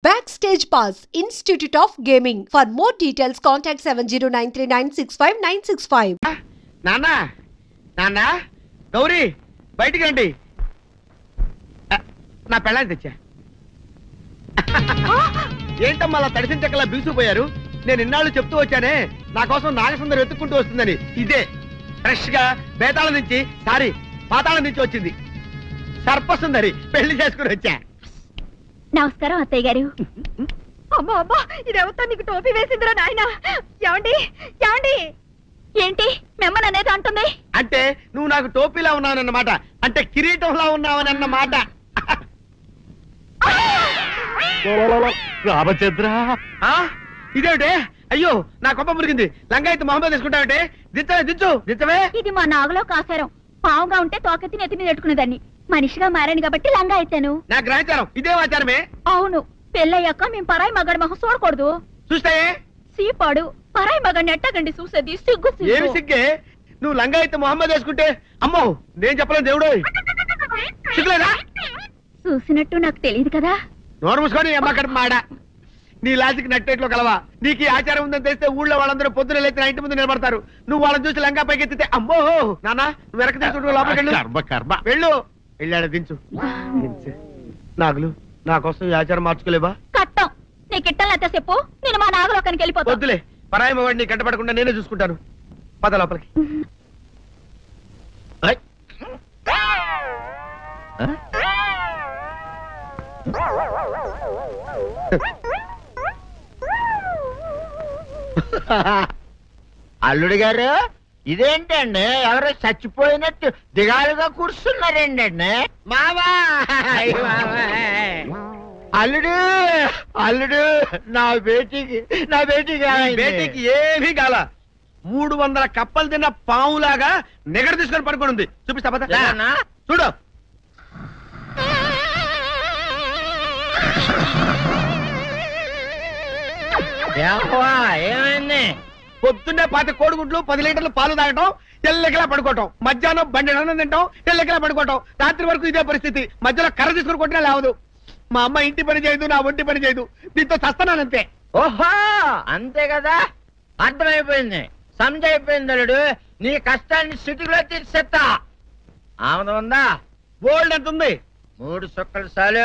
Backstage Pass, Institute of Gaming. For more details, contact 7093965965. నాన్నా నాన్నా గౌరీ బయటికి రండి. నా పెళ్ళాన్ని తెచ్చా. ఏంటమ్మా అలా తడిసిన చెక్కలా బిగుసిపోయారు? నేను ఇన్నాళ్ళు చెప్తూ వచ్చానే నా కోసం నాగసుందరి వెతుక్కుంటూ వస్తుందని. ఇదే ఫ్రెష్ గా బేతాళం నుంచి పాతాళం నుంచి వచ్చింది సర్పసుందరి. పెళ్లి చేసుకుని వచ్చా. నమస్కారం అత్తయ్య గారు. అమ్మా అమ్మా ఇదేవతా నీకు టోపీ వేసిందిరా నాయన. ఏమండి ఏమండి ఏంటి మిమ్మల్ని అనేది అంటుంది? అంటే నువ్వు నాకు టోపీలా ఉన్నావన్నమాట, అంటే కిరీటంలా ఉన్నావనన్నమాట. రామచంద్ర ఇదేమిటే? అయ్యో నా కొప్ప మురిగింది. లంగా అయితే మొహమ్మద్ తీసుకుంటావంటే దించవే. ఇది మా నాగులో కాసారం. పావుగా ఉంటే తోకెత్తి నెత్తి మీద పెట్టుకునేదాన్ని. మనిషిగా మారాను కాబట్టి లంగా అయితాను. నా గ్రహచారం ఇదే ఆచారమే. అవును, పెళ్ళయ్యాక మేము పరాయి మగాడి మొహం చూడకూడదు. చూస్తాయే సీపాడు పరాయి మగాడిని ఎట్టగండి చూసేది. సిగ్గు ఏమి సిగ్గే? నువ్వు లంగా అయితే మొహమ్మద్ వేసుకుంటే అమ్మో నేను చెప్పలేను దేవుడు. సిగ్గులేదా? చూసినట్టు నాకు తెలియదు కదా. నోరు మూసుకొని అమ్మక్కడ మాడ. నీ లాజిక్ నట్టేట్లో కలవా? నీకు ఈ ఆచారం ఉందని తెలిస్తే ఊళ్ళో వాళ్ళందరూ పొద్దున లేచి నా ఇంటి ముందు నిలబడతారు. నువ్వు వాళ్ళని చూసి లంగా పైకి ఎత్తితే అమ్మో నాన్న నువ్వు వెనక తీసుకుంటూ లోపలికి వెళ్ళు. వెళ్ళాడు దించు. నాగులు నా కోసం ఈ ఆచారం మార్చుకోలేవా? కట్టం నీకు ఇట్టలేతే చెప్పు, నేను మా నాగలోకానికి వెళ్ళిపోతా. వద్దులే, పరాయి మగవాడిని కంటపడకుండా నేనే చూసుకుంటాను. పద లోపలికి. అల్లుడు గారు ఇదేంటండి ఎవరో చచ్చిపోయినట్టు దిగాలుగా కూర్చున్నారేంటండి? మావా అల్లుడు అల్లుడు నా బేటీకి బేటీకి ఏమీ కాల. 300 కప్పలు తిన్న పావులాగా నిగడ తీసుకొని పడుకొని ఉంది. చూపిస్తా పద. చూడు ఏమైంది? పొద్దున్నే 10 కోడిగుడ్లు 10 లీటర్లు పాలు తాగటం, ఎల్లెకలా పడుకోవటం. మధ్యాహ్నం బండి అన్నం తింటాం, ఎల్లెకలా పడుకోవటం. రాత్రి వరకు ఇదే పరిస్థితి. మధ్యలో కర్ర తీసుకుని కొట్టినా లేవదు. మా అమ్మ ఇంటి పని చేయదు, నా ఒంటి పని చేయదు. దీంతో చస్తానంతే. ఓహో అంతే కదా, అర్థమైపోయింది, సమజైపోయింది. అల్లుడు నీ కష్టాన్ని సిటీలో తీర్చేస్తా. ఆమె ఉందా? గోల్డ్ ఎంత ఉంది? 3 సుక్కలు చాలు.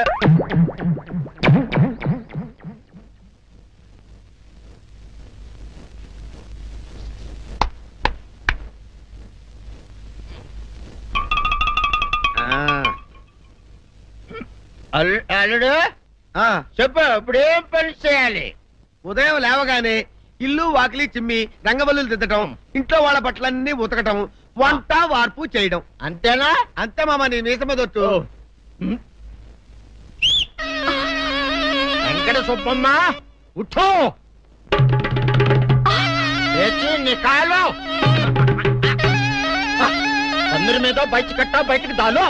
అల్లుడు చెప్పు, ఇప్పుడు ఏం పని చేయాలి? ఉదయం లేవగానే ఇల్లు వాకిలి చిమ్మి రంగవల్లులు దిద్దటం, ఇంట్లో వాళ్ళ బట్టలన్నీ ఉతకటం, వంట వార్పు చేయడం. అంతేనా? అంతే మామ, నీ మీసమదొట్టు. వెంకట సుబ్బమ్మ ఉఠో, నీ కాలు అందరి మీద బయట కట్టా, బయటికి దాలో.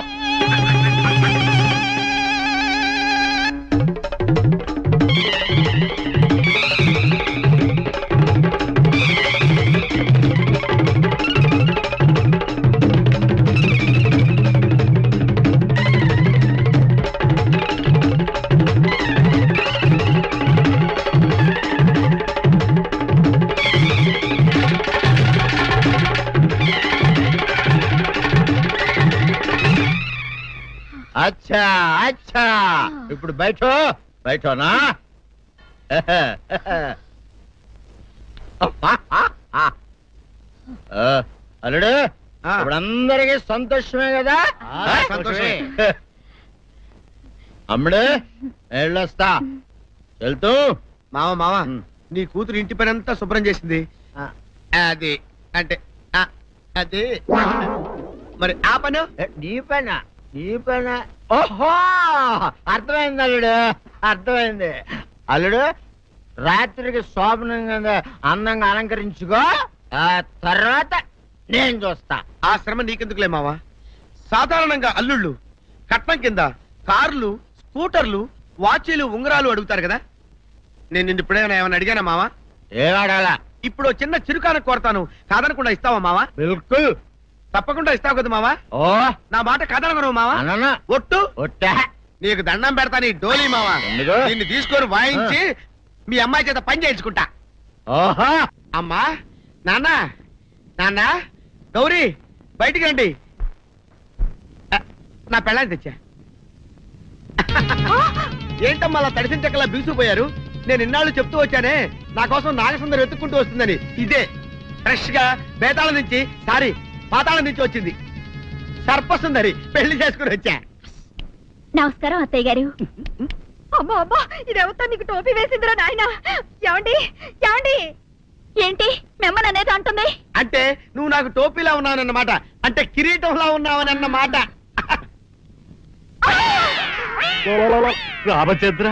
అచ్చా అచ్చా, ఇప్పుడు బయటనా? అల్లుడు ఇప్పుడు అందరికీ సంతోషమే కదా? సంతోషమే. అమ్ముడు వెళ్ళొస్తా. వెళ్తూ మామ నీ కూతురు ఇంటి పని అంతా శుభ్రం చేసింది. అది అంటే అది మరి ఆ పని నీ పని. ఓహో అర్థమైంది అల్లుడు, అర్థమైంది. అల్లుడు రాత్రికి శోభనంగా అందంగా అలంకరించుకో, ఆ తర్వాత నేను చూస్తా. ఆ శ్రమ నీకెందుకులే మావా. సాధారణంగా అల్లుళ్ళు కట్నం కింద కార్లు, స్కూటర్లు, వాచీలు, ఉంగరాలు అడుగుతారు కదా. నేను నిన్ను ఇప్పుడేమైనా ఏమైనా అడిగానా మావా? ఏడాడాలా? ఇప్పుడు చిన్న చిరుకాన కోరతాను, కాదనకుండా ఇస్తావా మావా? నీకు దండం పెడతాను ఈ డోలీ మావా. ఎందుకు? దీన్ని తీసుకొని వాయించి మీ అమ్మాయి చేత పని చేయించుకుంటా. ఓహో అమ్మా, నాన్న, నాన్న, గౌరీ బయటికి రండి. నా పెళ్ళాన్ని తెచ్చా. ఏంటమ్మా అలా తడిసిన చెక్కలా బిగుసిపోయారు? నేను ఇన్నాళ్ళు చెప్తూ వచ్చానే నా కోసం నాగసుందరం వెతుక్కుంటూ వస్తుందని. ఇదే ఫ్రెష్ గా బేతాళం నుంచి పాతాళం నుంచి వచ్చింది సర్పసుందరి. పెళ్లి చేసుకుని వచ్చా. నమస్కారం అత్తయ్య గారు. అమ్మా అమ్మా, ఇదేవతా నీకు టోపీ వేసిందిరా నాయనా. ఏమండి ఏమండి? ఏంటి మిమ్మల్ని అనేది అంటుంది? అంటే నువ్వు నాకు టోపీలా ఉన్నావనన్నమాట, అంటే కిరీటంలా ఉన్నావనన్నమాట. రామచంద్ర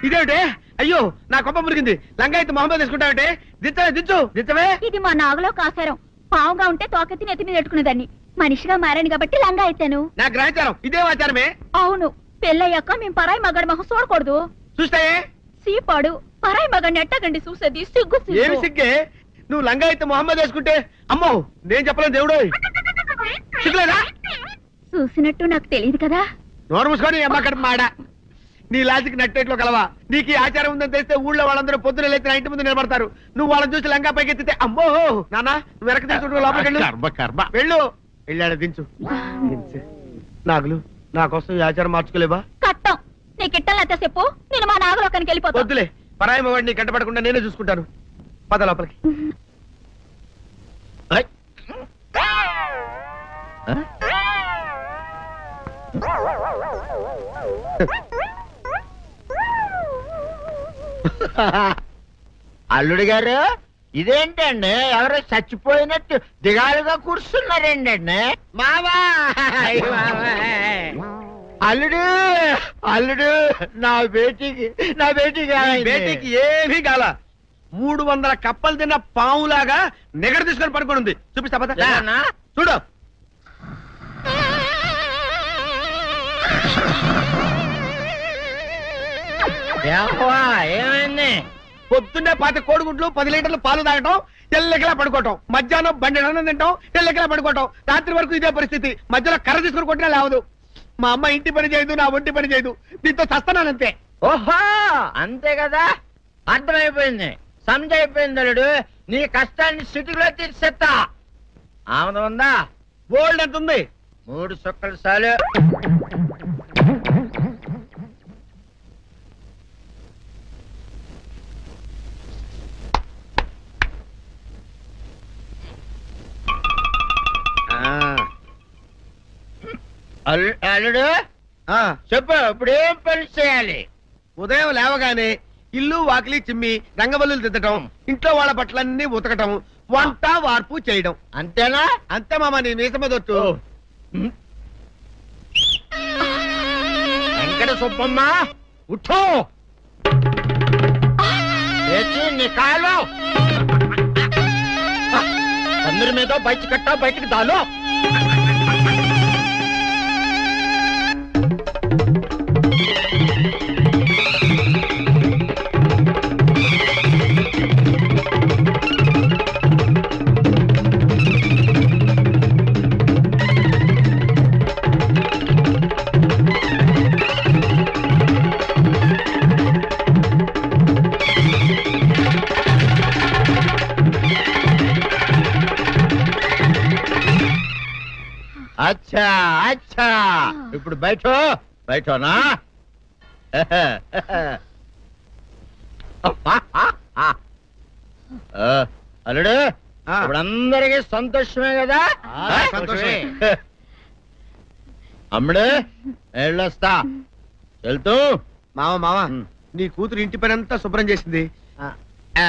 ఇదేమిటే? అయ్యో నా కొప్ప మురిగింది. లంగాయత్ మొహమ్మద్ తీసుకుంటావంటే? దించవే. ఇది మా నాగులో కాసారం. పావుగా ఉంటే తోకెత్తి నెత్తి మీద పెట్టుకునేదాన్ని. మనిషిగా మారాను కాబట్టి లంగా అయితాను. నా గ్రహచారం ఇదే ఆచారమే. అవును, పెళ్ళయ్యాక మేము పరాయి మగాడి మొహం చూడకూడదు. చూస్తాయే సీపాడు పరాయి మగాడిని ఎట్టగండి చూసేది. సిగ్గు ఏమి సిగ్గే? నువ్వు లంగాయత్ మొహమ్మద్ వేసుకుంటే అమ్మో నేను చెప్పలేను దేవుడు. సిగ్గులేదా? చూసినట్టు నాకు తెలియదు కదా. నోరు మూసుకొని అమ్మకడ మాడ. నీ లాజిక్ నట్టేట్లో కలవా? నీకు ఈ ఆచారం ఉందని తెలిస్తే ఊళ్ళో వాళ్ళందరూ పొద్దున లేచిన ఇంటి ముందు నిలబడతారు. నువ్వు వాళ్ళని చూసి లంగా పైకి ఎత్తితే అమ్మో నాన్న నువ్వు వెనక తీసుకుంటూ లోపలికి వెళ్ళు. వెళ్ళాడు దించు. నాగులు నా కోసం ఈ ఆచారం మార్చుకోలేవా? కట్టం నీకు ఇట్టలేత చెప్పు. నేను మా నాగలోకానికి వెళ్ళిపోతా. వద్దులే, పరాయి వాడిని కంటపడకుండా నేనే చూసుకుంటాను. పద లోపలికి. అల్లుడు గారు ఇదేంటండి? ఎవరో చచ్చిపోయినట్టు దిగాలుగా కూర్చున్నారేంటండి? మావా అల్లుడు అల్లుడు నా బేటీకి బేటీకి ఏమీ కాల. 300 కప్పలు తిన్న పావులాగా నిగడ తీసుకొని పడుకొని ఉంది. చూపిస్తా పద. చూడు. ఏమైంది? పొద్దున్నే 5 కోడిగుడ్లు 10 లీటర్లు పాలు తాగటం, తెల్లకిలా పడుకోవటం. మధ్యాహ్నం బండి అన్నం తింటాం, తెల్లకిలా పడుకోవటం. రాత్రి వరకు ఇదే పరిస్థితి. మధ్యలో కర్ర తీసుకుని కొట్టినా లేవదు. మా అమ్మ ఇంటి పని చేయదు, నా ఒంటి పని చేయదు. దీంతో చస్తున్నానంతే. ఓహో అంతే కదా, అర్థమైపోయింది, సమజైపోయింది. అల్లుడు నీ కష్టాన్ని సిటీలో తీర్చేస్తా. ఆమె ఉందా? బోల్డ్ ఎంత ఉంది? 3 సుక్కలు చాలు. అల్లుడు చెప్పు, ఇప్పుడు ఏం పని చేయాలి? ఉదయం లేవగానే ఇల్లు వాకిలి చిమ్మి రంగవల్లులు దిద్దటం, ఇంట్లో వాళ్ళ బట్టలన్నీ ఉతకటం, వంట వార్పు చేయడం. అంతేనా? అంతే మామ, నీ మీసమదొట్టు. వెంకట సుబ్బమ్మ ఉఠో, నీ కాలు అందరి మీద బయట కట్ట, బయటికి దాలో. అచ్చా అచ్చా, ఇప్పుడు బయటనా? అల్లుడు ఇప్పుడు అందరికి సంతోషమే కదా? సంతోషమే. అమ్ముడు వెళ్ళొస్తా. వెళ్తూ మామ నీ కూతురు ఇంటి పని అంతా శుభ్రం చేసింది.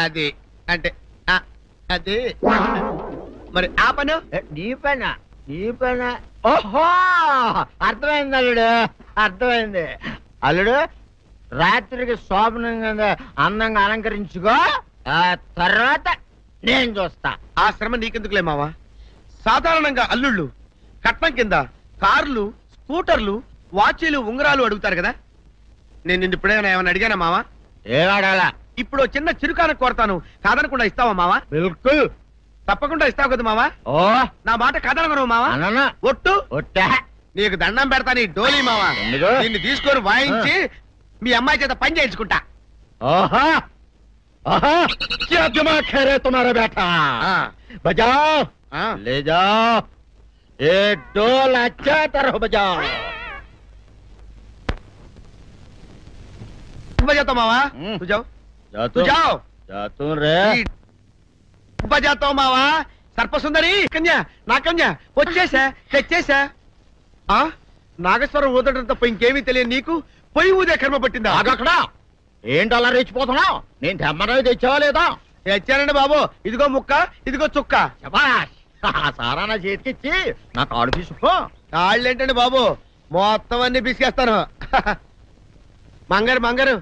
అది అంటే అది మరి ఆ పను నీ పైన. ఓహో అర్థమైంది అల్లుడు, అర్థమైంది. అల్లుడు రాత్రికి శోభనంగా అందంగా అలంకరించుకో, ఆ తర్వాత నేను చూస్తా. ఆ శ్రమ నీకెందుకులే మావా. సాధారణంగా అల్లుళ్ళు కట్నం కింద కార్లు, స్కూటర్లు, వాచీలు, ఉంగరాలు అడుగుతారు కదా. నేను నిన్ను ఇప్పుడేమైనా ఏమైనా అడిగానా మావా? ఏడాడాలా? ఇప్పుడు చిన్న చిరుకాన కోరతాను, కాదనకుండా ఇస్తావా మావా? బిల్కుల్ తప్పకుండా ఇస్తావు కదా మావా. ఓ నా మాట కాదనగను మావా. అన్న ఒట్టు ఒట్టా నీకు దండం పెడతా నీ డోలీ మావా. ఎందుకు? నిన్ను తీసుకొని వాయించి మీ అమ్మాయి చేత పని చేయించుకుంటా. ఆహా ఆహా क्या दिमाग है रे तुम्हारा बेटा बजाओ ले जाओ ये ढोल अच्छा तरह बजाओ बजाता मावा तू जाओ तू जाओ जातू रे बजाता मावा సర్పసుందరి కన్యా నా కన్యా వచ్చేసా తెచ్చేసా. నాగేశ్వరం ఊదటం తప్ప ఇంకేమీ తెలియదు నీకు. పొయ్యి ఊదే కర్మ పట్టిందా? ఆగక్కడ ఏంటి అలా రెచ్చిపోతున్నావు? నేను తెమ్మనవి తెచ్చావా లేదా? తెచ్చానండి బాబు. ఇదిగో ముక్క ఇదిగో చుక్క. శభాష్. ఆ సారా నా చేతికిచ్చి నా కాడు తీసుకో. కాళ్ళేంటండి బాబు, మొత్తం అన్ని బిసికేస్తాను. మంగారు మంగారు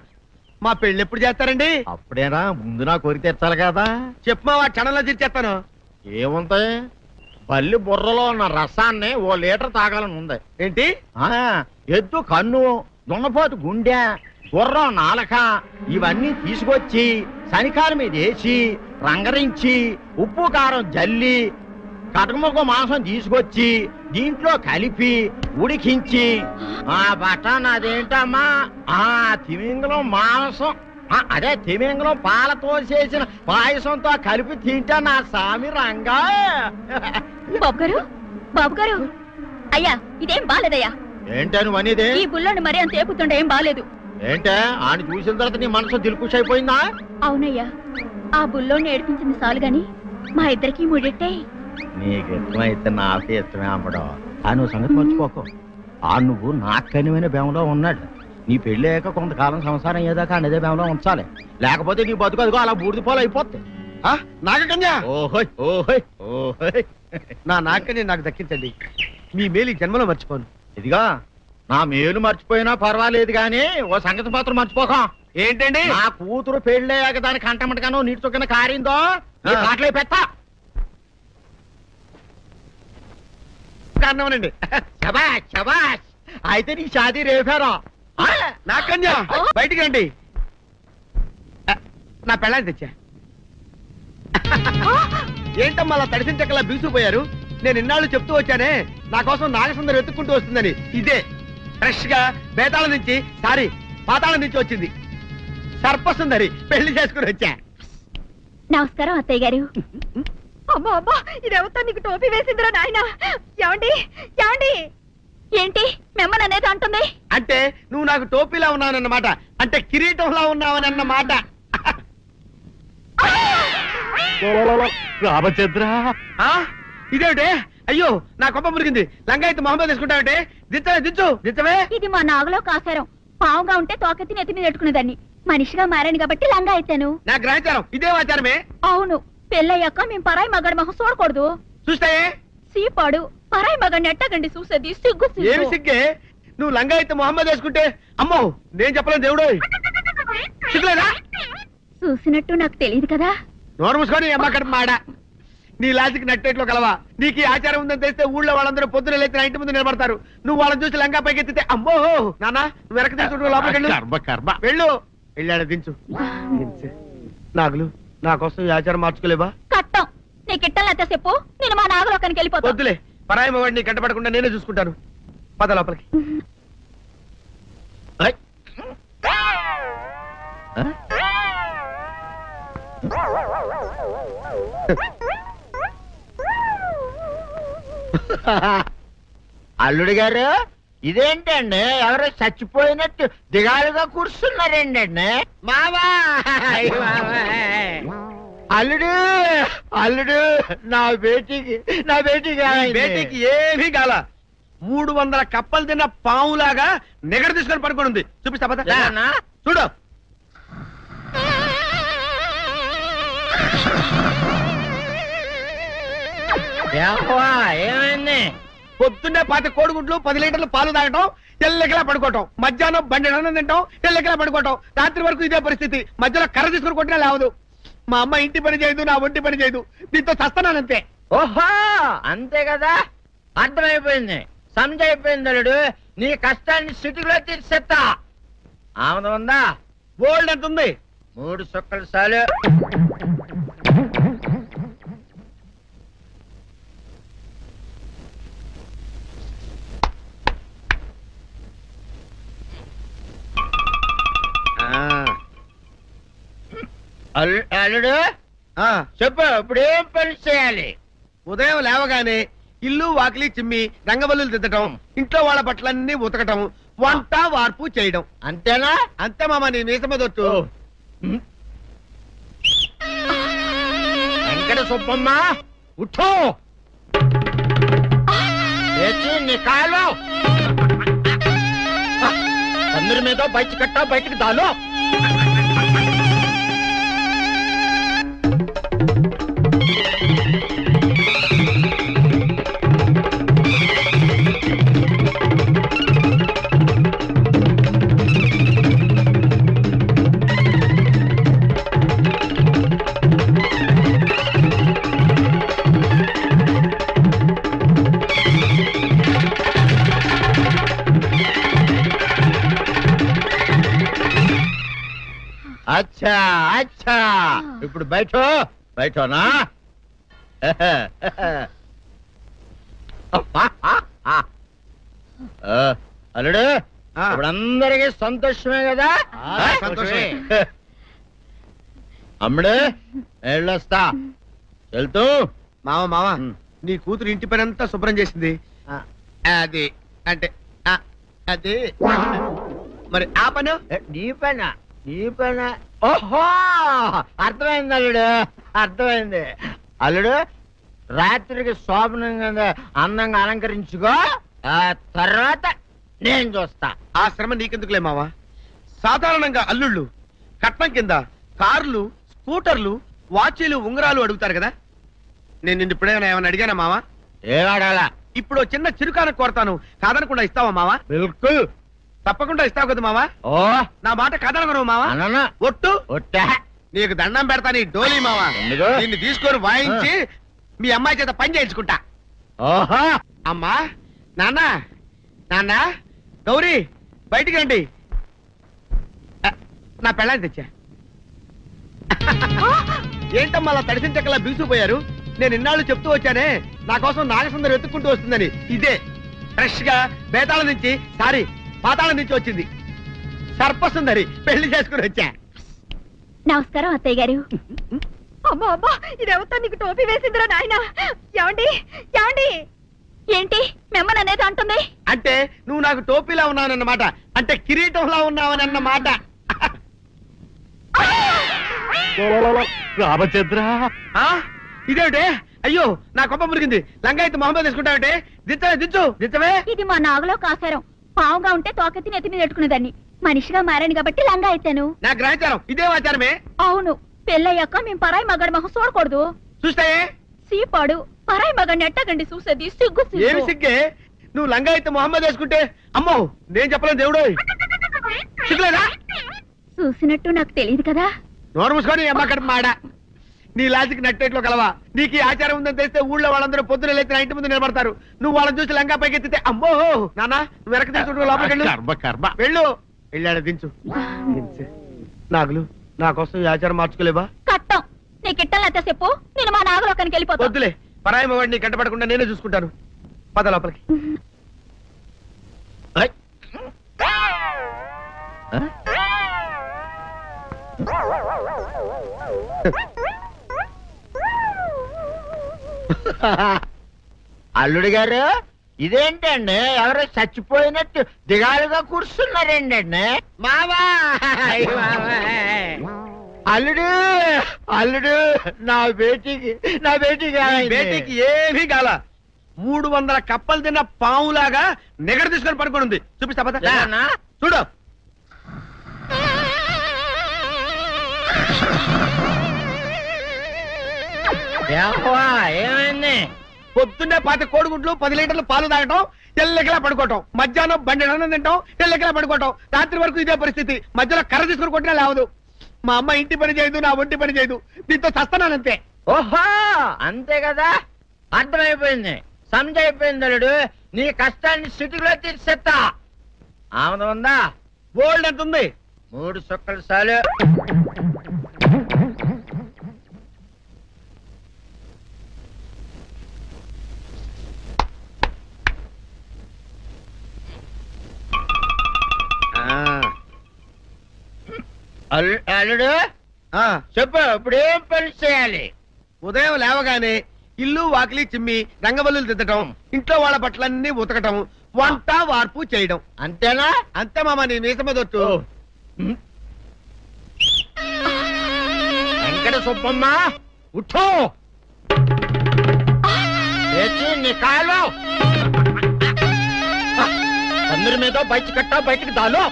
మా పెళ్ళి ఎప్పుడు చేస్తారండి? అప్పుడేనా ముందు నా కోరిక తెచ్చాలి కదా. చెప్పు మా క్షణంలో తీర్చేస్తాను. ఏముంటాయి, బల్లి బుర్రలో ఉన్న రసాన్ని ఓ లీటర్ తాగాలని ఉంది. ఏంటి? ఎద్దు కన్ను, దున్నపోతు గుండె, గుర్రం నాలక ఇవన్నీ తీసుకొచ్చి శనికాల మీద వేసి రంగరించి ఉప్పు కారం జల్లి కటకముక్క మాంసం తీసుకొచ్చి దీంట్లో కలిపి ఉడికించి ఆ బటన్ అదేంటమ్మా తిమింగలం మాంసం అదే తిమింగలం పాలతో చేసిన పాయసంతో కలిపి తింటా నా సామి రంగా. బాబు గారు అయ్యా ఇదేం బాలేదయ్యా. ఏంటని వనిదే? ఈ బుల్లోని మరీ అంత ఏపుతుండే ఏం బాలేదు. ఏంటే ఆయన చూసిన తర్వాత నీ మనసు దిల్కుష్ అయిపోయిందా? అవునయ్యా, ఆ బుల్లోని ఏడిపించింది చాలు గాని మా ఇద్దరికి ముడిట్టే. నీకు ఇష్టమైతే నాకే ఇష్టమే అమ్మడం. ఆ నువ్వు సంగతి మర్చిపోకు. ఆ నువ్వు నాకు కనివైన బేమలో ఉన్నాడు. నీ పెళ్లి అయ్యాక కొంతకాలం సంసారం ఏదాకా అదే బేమలో ఉంచాలి, లేకపోతే నీ బతుకు అదిగో అలా బూడిద పోలు అయిపోతుంది. నాగకన్యా ఓహోయ్ ఓహోయ్ ఓహోయ్. నా నాగకన్య నాకు దక్కించండి. మీ మేలు జన్మలో మర్చిపోను. ఇదిగా నా మేలు మర్చిపోయినా పర్వాలేదు గాని ఓ సంగతి మాత్రం మర్చిపోకం. ఏంటండి? నా కూతురు పెళ్ళయ్యాక దాని కంటమటగానో నీటి చొక్కన కారిందో కాట్లే పెట్టా కారణమనండి. శబాష్ శబాష్. అయితే నీ షాదీ రేపారా? నాకన్యా బయటికి రండి. నా పెళ్ళాన్ని తెచ్చా. ఏంటమ్మా అలా తడిసిన చెక్కలా బిగుసిపోయారు? నేను ఇన్నాళ్ళు చెప్తూ వచ్చానే నా కోసం నాగసుందరం వెతుక్కుంటూ వస్తుందని. ఇదే ఫ్రెష్ గా బేతాళం నుంచి పాతాళం నుంచి వచ్చింది సర్పసుందరి. పెళ్లి చేసుకుని వచ్చా. నమస్కారం అత్తయ్య గారు. అమ్మా అమ్మా ఇదేవతా నీకు టోపీ వేసిందిరా నాయన. ఏమండి ఏమండి ఏంటి మిమ్మల్ని అనేది అంటుంది? అంటే నువ్వు నాకు టోపీలా ఉన్నావనన్నమాట, అంటే కిరీటంలా ఉన్నావనన్నమాట. రామచంద్ర ఇదేమిటే? అయ్యో నా కొప్ప మురిగింది. లంగాయత్ మొహమ్మద్ తీసుకుంటావంటే దించవే దించవే. ఇది మా నాగులో కాసారం. పావుగా ఉంటే తోకెత్తి నెత్తి మీద పెట్టుకునేదాన్ని. మనిషిగా మారాను కాబట్టి లంగా అయితాను. నా గ్రహచారం ఇదే ఆచారమే. అవును, పెళ్ళయ్యాక మేము పరాయి మగాడి మొహం చూడకూడదు. చూస్తాయే సీపాడు పరాయి మగాడిని ఎట్టగండి చూసేది. సిగ్గు ఏమి సిగ్గే? నువ్వు లంగాయత్ మొహమ్మద్ వేసుకుంటే అమ్మో నేను చెప్పలేను దేవుడు. సిగ్గులేదా? చూసినట్టు నాకు తెలియదు కదా. నోరు మూసుకొని అమ్మ కడుపు మాడ. నీ లాజిక్ నట్టేట్లో కలవా? నీకు ఈ ఆచారం ఉందని తెలిస్తే ఊళ్ళో వాళ్ళందరూ పొద్దున లేచిన ఇంటి ముందు నిలబడతారు. నువ్వు వాళ్ళని చూసి లంగా పైకి ఎత్తితే అమ్మో నాన్న నువ్వు వెనక తీసుకుంటూ లోపలికి వెళ్ళు. వెళ్ళాడు దించు. నాగులు నా కోసం ఈ ఆచారం మార్చుకోలేవా? కట్టం నీకు ఇట్టలేత చెప్పు. నేను మా నాగలోకానికి వెళ్ళిపోతా. వద్దులే, పరాయి వాడిని కంటపడకుండా నేనే చూసుకుంటాను. పద లోపలికి. అల్లుడు గారు ఇదేంటండి ఎవరో చచ్చిపోయినట్టు దిగాలుగా కూర్చున్నారేంటండి? మావా అల్లుడు అల్లుడు నా బేటీకి బేటీకి ఏమీ కాల. 300 కప్పలు తిన్న పావులాగా నిగడ తీసుకొని పడుకొని ఉంది. చూపిస్తా పద. చూడు ఏమైంది? పొద్దున్నే 10 కోడిగుడ్లు 10 లీటర్లు పాలు తాగటం, తెల్లకిలా పడుకోవటం. మధ్యాహ్నం బండి అన్నం తింటాం, తెల్లకిలా పడుకోవటం. రాత్రి వరకు ఇదే పరిస్థితి. మధ్యలో కర్ర తీసుకుని కొట్టినా లేవదు. మా అమ్మ ఇంటి పని చేయదు, నా ఒంటి పని చేయదు. దీంతో చస్తున్నానంతే. ఓహో అంతే కదా, అర్థమైపోయింది, సమజైపోయింది. అల్లుడు నీ కష్టాన్ని సిటీలో తీర్చేస్తా. ఆమె ఉందా? బోల్డ్ ఎంత ఉంది? 3 సుక్కలు చాలు. అల్లుడు చెప్పు ఇప్పుడు ఏం పని చేయాలి? ఉదయం లేవగానే ఇల్లు వాకిలి చిమ్మి రంగవల్లులు దిద్దటం, ఇంట్లో వాళ్ళ బట్టలన్నీ ఉతకటం, వంట వార్పు చేయడం. అంతేనా? అంతే మామ, నీ మీసమదొట్టు. వెంకట సుబ్బమ్మ ఉఠో, నీ కాలు అందరి మీద బయట కట్ట బయటికి దాలో. అచ్చా అచ్చా, ఇప్పుడు బయటనా? అల్లుడు ఇప్పుడు అందరికి సంతోషమే కదా? సంతోషమే. అమ్ముడు వెళ్ళొస్తా, వెళ్తూ. మామ నీ కూతురు ఇంటి పని అంతా శుభ్రం చేసింది. అది అంటే అది మరి ఆ పను నీ పైన ఓహో, అర్థమైంది అల్లుడు, అర్థమైంది. అల్లుడు రాత్రికి శోభనంగా అందంగా అలంకరించుకో, ఆ తర్వాత నేను చూస్తా. ఆ శ్రమ నీకెందుకులే మావా. సాధారణంగా అల్లుళ్ళు కట్నం కింద కార్లు, స్కూటర్లు, వాచీలు, ఉంగరాలు అడుగుతారు కదా. నేను నిన్ను ఇప్పుడేమైనా ఏమైనా అడిగానా మావా? ఏడాడాలా? ఇప్పుడు చిన్న చిరుకాన కోరతాను, కాదనకుండా ఇస్తావా మావా? బిల్కుల్ తప్పకుండా ఇస్తావు కదా మావా. ఓ నా మాట కాదనగను మావా. అన్న ఒట్టు ఒట్టా, నీకు దండం పెడతా నీ డోలీ మావా. ఎందుకు? దీన్ని తీసుకొని వాయించి మీ అమ్మాయి చేత పని చేయించుకుంటా. ఓహో. అమ్మా, నాన్న గౌరీ బయటికి రండి. నా పెళ్ళాన్ని తెచ్చా. ఏంటమ్మా అలా తడిసిన చెక్కలా బిగుసిపోయారు? నేను ఇన్నాళ్ళు చెప్తూ వచ్చానే నా కోసం నాగసుందరం వెతుక్కుంటూ వస్తుందని. ఇదే ఫ్రెష్ గా బేతాళం నుంచి పాతాళం నుంచి వచ్చింది సర్పసుందరి. పెళ్లి చేసుకుని వచ్చా. నమస్కారం అత్తయ్య గారు. అమ్మా అమ్మా, ఇదేవతా నీకు టోపీ వేసిందిరా నాయన. ఏమండి ఏంటి మిమ్మల్ని అనేది అంటుంది? అంటే నువ్వు నాకు టోపీలా ఉన్నావనన్నమాట, అంటే కిరీటంలా ఉన్నావనన్నమాట. రామచంద్ర, ఇదేమిటే? అయ్యో నా కొప్ప మురిగింది. లంగా అయితే మొహమ్మద్ తీసుకుంటావంటే? దించవే. ఇది మా నాగులో కాసారం. పావుగా ఉంటే తోకెత్తి నెత్తి మీద పెట్టుకునేదాన్ని. మనిషిగా మారాను కాబట్టి లంగా ఎత్తాను. నా గ్రహచారం ఇదే ఆచారమే. అవును, పెళ్ళయ్యాక మేము పరాయి మగాడి మొహం చూడకూడదు. చూస్తాయే సీపాడు పరాయి మగాడిని ఎట్టగండి చూసేది. సిగ్గు ఏమి సిగ్గే? నువ్వు లంగా అయితే మొహమ్మద్ వేసుకుంటే అమ్మో నేను చెప్పలేను దేవుడు. సిగ్గులేదా? చూసినట్టు నాకు తెలియదు కదా. నోరు మూసుకొని అమ్మ కడుపు మాడ. నీ లాజిక్ నట్టేట్లో కలవా? నీకు ఈ ఆచారం ఉందని తెలిస్తే ఊళ్ళో వాళ్ళందరూ పొద్దున లేచిన ఇంటి ముందు నిలబడతారు. నువ్వు వాళ్ళని చూసి లంగా పైకి ఎత్తితే అమ్మో నాన్న నువ్వు వెనక తీసుకుంటూ లోపలికి వెళ్ళు. వెళ్ళాడు దించు. నాగులు నా కోసం ఈ ఆచారం మార్చుకోలేవా? కట్టం నీకు ఇట్టలేతే చెప్పు, నేను మా నాగలోకానికి వెళ్ళిపోతా. వద్దులే, పరాయి వాడిని కంటపడకుండా నేనే చూసుకుంటాను. పద లోపలికి. అల్లుడు గారు ఇదేంటండి, ఎవరో చచ్చిపోయినట్టు దిగాలుగా కూర్చున్నారేంటండి? మావా అల్లుడు నా బేటీకి బేటీకి ఏమీ కాల. 300 కప్పలు తిన్న పావులాగా నిగడ తీసుకొని పడుకొని ఉంది. చూపిస్తా పద. చూడు. ఏమైంది? పొద్దున్నే 10 కోడిగుడ్లు 10 లీటర్లు పాలు తాగటం, ఎల్లెకలా పడుకోవటం. మధ్యాహ్నం బండి తింటాం, ఎల్లెకలా పడుకోవటం. రాత్రి వరకు ఇదే పరిస్థితి. మధ్యలో కర్ర తీసుకుని కొట్టినా లేవదు. మా అమ్మ ఇంటి పని చేయదు, నా ఒంటి పని చేయదు. దీంతో చస్తానంతే. ఓహో అంతే కదా, అర్థమైపోయింది, సమజైపోయింది. అల్లుడు నీ కష్టాన్ని సిటీలో తీర్చేస్తా. ఆమె ఉందా? గోల్డ్ ఎంత ఉంది? 3 సుక్కలు చాలు. అల్లుడు చెప్పు ఇప్పుడు ఏం పని చేయాలి? ఉదయం లేవగానే ఇల్లు వాకిలి చిమ్మి రంగవల్లులు దిద్దటం, ఇంట్లో వాళ్ళ బట్టలన్నీ ఉతకటం, వంట వార్పు చేయడం. అంతేనా? అంతే మామ, నీ మీసమదొట్టు. వెంకట సుబ్బమ్మ ఉఠో, నికాలో అందరి మీద బయట కట్టా, బయటికి దాలో.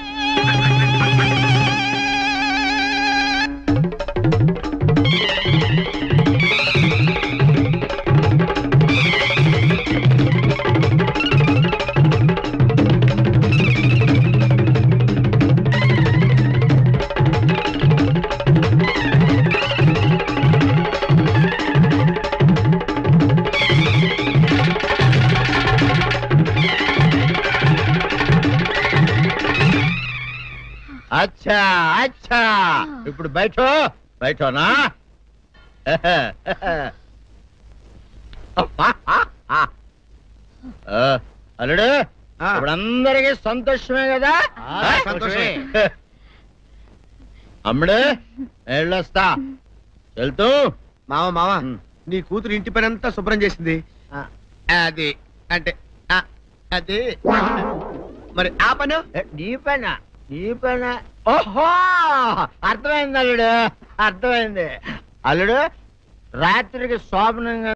అచ్చా అచ్చా, ఇప్పుడు బయటనా? అల్లుడు, ఇప్పుడు అందరికి సంతోషమే కదా? సంతోషమే. అమ్ముడు వెళ్ళొస్తా, వెళ్తూ. మామ నీ కూతురు ఇంటి పని అంతా శుభ్రం చేసింది. అది అంటే అది మరి ఆ పను నీ పైన ఓహో, అర్థమైంది అల్లుడు, అర్థమైంది. అల్లుడు, రాత్రికి శోభనంగా